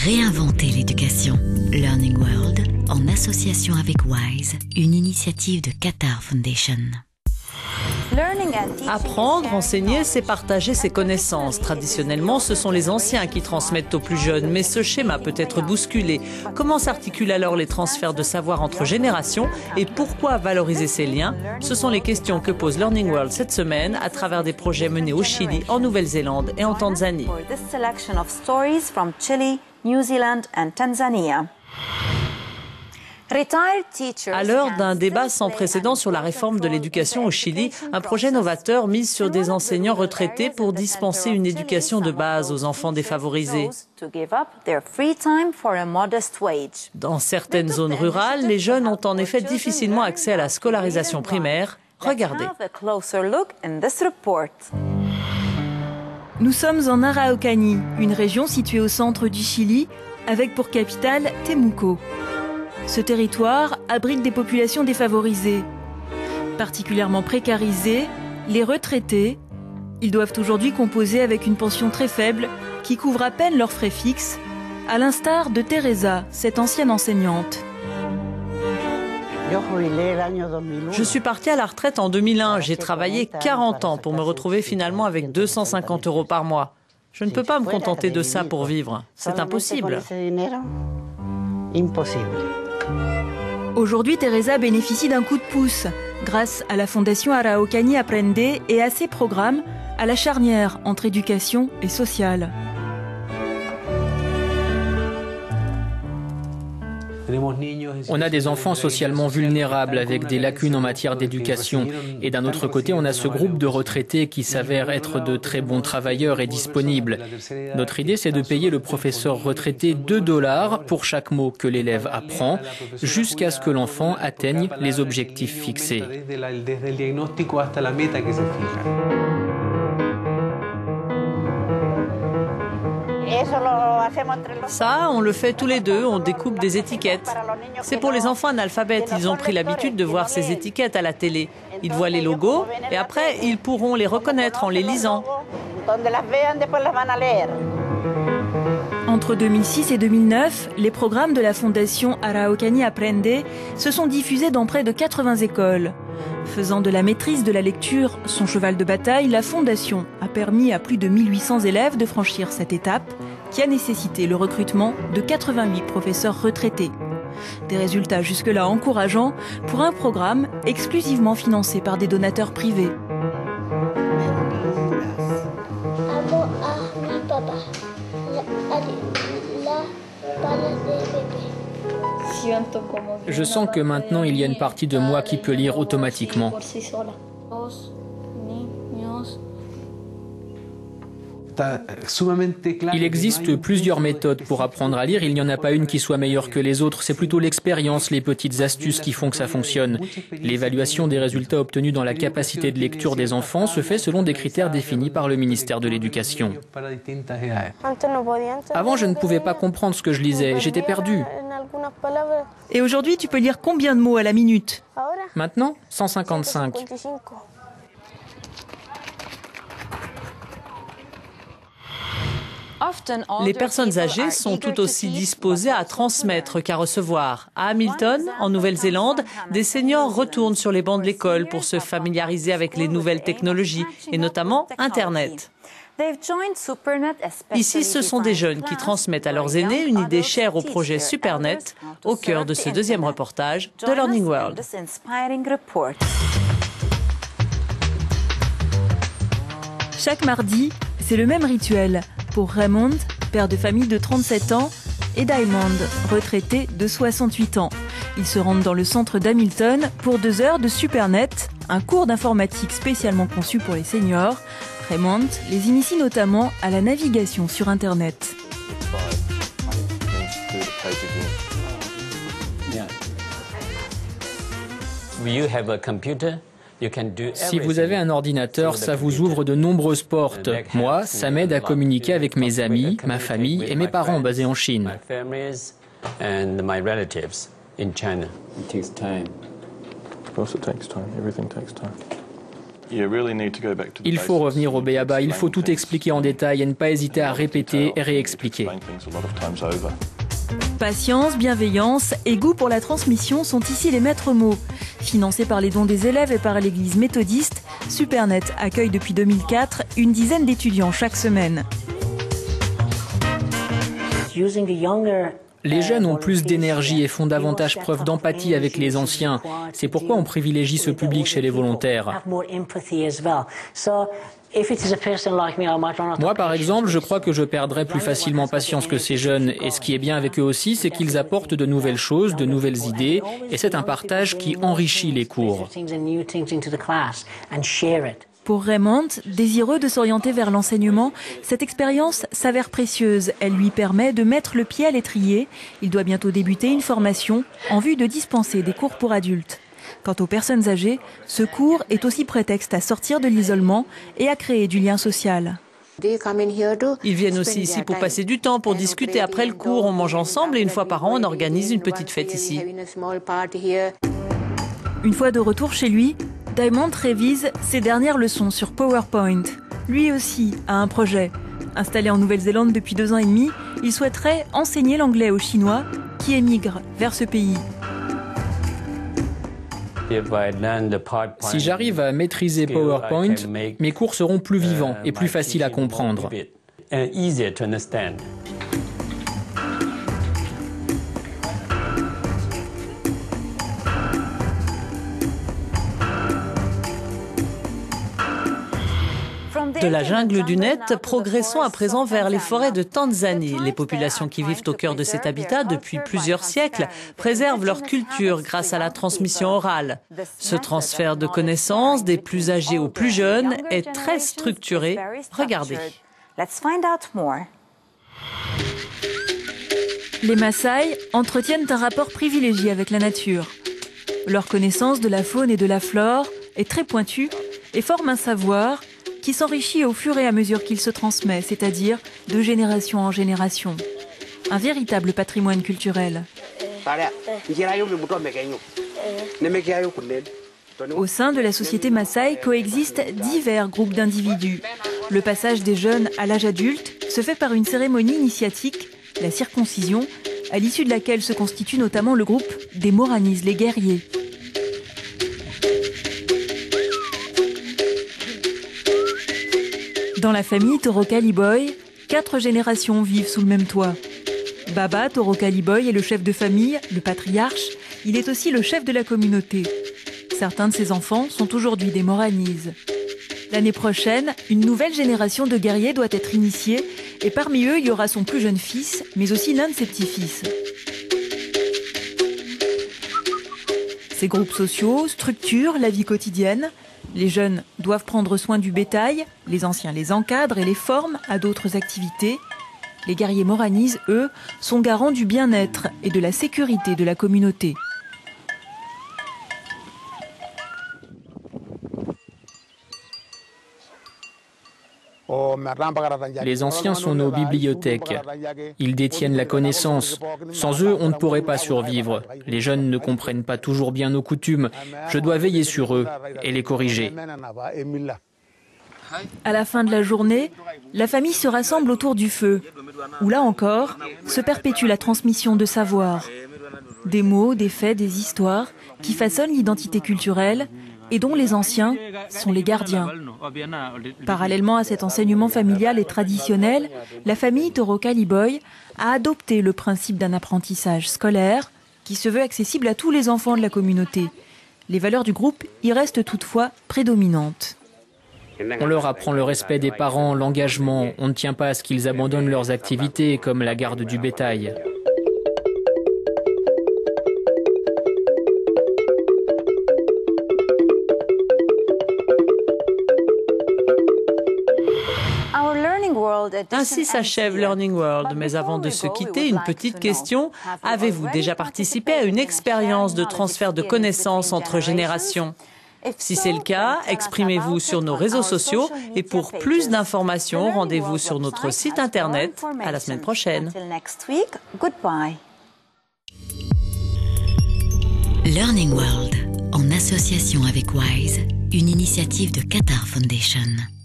Réinventer l'éducation. Learning World, en association avec WISE, une initiative de Qatar Foundation. Apprendre, enseigner, c'est partager ses connaissances. Traditionnellement, ce sont les anciens qui transmettent aux plus jeunes, mais ce schéma peut être bousculé. Comment s'articulent alors les transferts de savoir entre générations et pourquoi valoriser ces liens? Ce sont les questions que pose Learning World cette semaine à travers des projets menés au Chili, en Nouvelle-Zélande et en Tanzanie. À l'heure d'un débat sans précédent sur la réforme de l'éducation au Chili, un projet novateur mise sur des enseignants retraités pour dispenser une éducation de base aux enfants défavorisés. Dans certaines zones rurales, les jeunes ont en effet difficilement accès à la scolarisation primaire. Regardez. Nous sommes en Araucanie, une région située au centre du Chili, avec pour capitale Temuco. Ce territoire abrite des populations défavorisées. Particulièrement précarisées, les retraités, ils doivent aujourd'hui composer avec une pension très faible qui couvre à peine leurs frais fixes, à l'instar de Teresa, cette ancienne enseignante. Je suis partie à la retraite en 2001. J'ai travaillé 40 ans pour me retrouver finalement avec 250 € par mois. Je ne peux pas me contenter de ça pour vivre. C'est impossible. Aujourd'hui, Teresa bénéficie d'un coup de pouce grâce à la Fondation Araucanie Aprende et à ses programmes à la charnière entre éducation et social. On a des enfants socialement vulnérables avec des lacunes en matière d'éducation. Et d'un autre côté, on a ce groupe de retraités qui s'avèrent être de très bons travailleurs et disponibles. Notre idée, c'est de payer le professeur retraité 2 $ pour chaque mot que l'élève apprend, jusqu'à ce que l'enfant atteigne les objectifs fixés. Ça, on le fait tous les deux, on découpe des étiquettes. C'est pour les enfants analphabètes, ils ont pris l'habitude de voir ces étiquettes à la télé. Ils voient les logos et après, ils pourront les reconnaître en les lisant. Entre 2006 et 2009, les programmes de la Fondation Araucanie Aprende se sont diffusés dans près de 80 écoles. Faisant de la maîtrise de la lecture son cheval de bataille, la Fondation a permis à plus de 1800 élèves de franchir cette étape qui a nécessité le recrutement de 88 professeurs retraités. Des résultats jusque-là encourageants pour un programme exclusivement financé par des donateurs privés. Je sens que maintenant, il y a une partie de moi qui peut lire automatiquement. Il existe plusieurs méthodes pour apprendre à lire. Il n'y en a pas une qui soit meilleure que les autres. C'est plutôt l'expérience, les petites astuces qui font que ça fonctionne. L'évaluation des résultats obtenus dans la capacité de lecture des enfants se fait selon des critères définis par le ministère de l'Éducation. Avant, je ne pouvais pas comprendre ce que je lisais. J'étais perdu. Et aujourd'hui, tu peux lire combien de mots à la minute? Maintenant, 155. Les personnes âgées sont tout aussi disposées à transmettre qu'à recevoir. À Hamilton, en Nouvelle-Zélande, des seniors retournent sur les bancs de l'école pour se familiariser avec les nouvelles technologies, et notamment Internet. Ici, ce sont des jeunes qui transmettent à leurs aînés une idée chère au projet Supernet, au cœur de ce deuxième reportage de Learning World. Chaque mardi, c'est le même rituel pour Raymond, père de famille de 37 ans, et Diamond, retraité de 68 ans. Ils se rendent dans le centre d'Hamilton pour 2 heures de Supernet, un cours d'informatique spécialement conçu pour les seniors. Raymond les initie notamment à la navigation sur Internet. Si vous avez un ordinateur, ça vous ouvre de nombreuses portes. Moi, ça m'aide à communiquer avec mes amis, ma famille et mes parents basés en Chine. Il faut revenir au b.a.-ba, il faut tout expliquer en détail et ne pas hésiter à répéter et réexpliquer. Patience, bienveillance et goût pour la transmission sont ici les maîtres mots. Financé par les dons des élèves et par l'église méthodiste, Supernet accueille depuis 2004 une dizaine d'étudiants chaque semaine. Les jeunes ont plus d'énergie et font davantage preuve d'empathie avec les anciens. C'est pourquoi on privilégie ce public chez les volontaires. Moi, par exemple, je crois que je perdrais plus facilement patience que ces jeunes. Et ce qui est bien avec eux aussi, c'est qu'ils apportent de nouvelles choses, de nouvelles idées. Et c'est un partage qui enrichit les cours. Pour Raymond, désireux de s'orienter vers l'enseignement, cette expérience s'avère précieuse. Elle lui permet de mettre le pied à l'étrier. Il doit bientôt débuter une formation en vue de dispenser des cours pour adultes. Quant aux personnes âgées, ce cours est aussi prétexte à sortir de l'isolement et à créer du lien social. Ils viennent aussi ici pour passer du temps, pour discuter après le cours. On mange ensemble et une fois par an, on organise une petite fête ici. Une fois de retour chez lui, Diamond révise ses dernières leçons sur PowerPoint. Lui aussi a un projet. Installé en Nouvelle-Zélande depuis 2 ans et demi, il souhaiterait enseigner l'anglais aux Chinois qui émigrent vers ce pays. Si j'arrive à maîtriser PowerPoint, mes cours seront plus vivants et plus faciles à comprendre. De la jungle du net, progressons à présent vers les forêts de Tanzanie. Les populations qui vivent au cœur de cet habitat depuis plusieurs siècles préservent leur culture grâce à la transmission orale. Ce transfert de connaissances des plus âgés aux plus jeunes est très structuré. Regardez. Les Maasai entretiennent un rapport privilégié avec la nature. Leur connaissance de la faune et de la flore est très pointue et forme un savoir qui s'enrichit au fur et à mesure qu'il se transmet, c'est-à-dire de génération en génération. Un véritable patrimoine culturel. Au sein de la société Maasai coexistent divers groupes d'individus. Le passage des jeunes à l'âge adulte se fait par une cérémonie initiatique, la circoncision, à l'issue de laquelle se constitue notamment le groupe des Moranis, les guerriers. Dans la famille Toro-Kaliboy, 4 générations vivent sous le même toit. Baba Toro-Kaliboy est le chef de famille, le patriarche. Il est aussi le chef de la communauté. Certains de ses enfants sont aujourd'hui des Moranis. L'année prochaine, une nouvelle génération de guerriers doit être initiée et parmi eux, il y aura son plus jeune fils, mais aussi l'un de ses petits-fils. Ces groupes sociaux structurent la vie quotidienne. Les jeunes doivent prendre soin du bétail, les anciens les encadrent et les forment à d'autres activités. Les guerriers Moranis, eux, sont garants du bien-être et de la sécurité de la communauté. Les anciens sont nos bibliothèques. Ils détiennent la connaissance. Sans eux, on ne pourrait pas survivre. Les jeunes ne comprennent pas toujours bien nos coutumes. Je dois veiller sur eux et les corriger. À la fin de la journée, la famille se rassemble autour du feu, où là encore, se perpétue la transmission de savoirs. Des mots, des faits, des histoires qui façonnent l'identité culturelle et dont les anciens sont les gardiens. Parallèlement à cet enseignement familial et traditionnel, la famille Toro-Kaliboy a adopté le principe d'un apprentissage scolaire qui se veut accessible à tous les enfants de la communauté. Les valeurs du groupe y restent toutefois prédominantes. On leur apprend le respect des parents, l'engagement. On ne tient pas à ce qu'ils abandonnent leurs activités comme la garde du bétail. Ainsi s'achève Learning World. Mais avant de se quitter, une petite question. Avez-vous déjà participé à une expérience de transfert de connaissances entre générations? Si c'est le cas, exprimez-vous sur nos réseaux sociaux et pour plus d'informations, rendez-vous sur notre site internet. À la semaine prochaine. Learning World, en association avec Wise, une initiative de Qatar Foundation.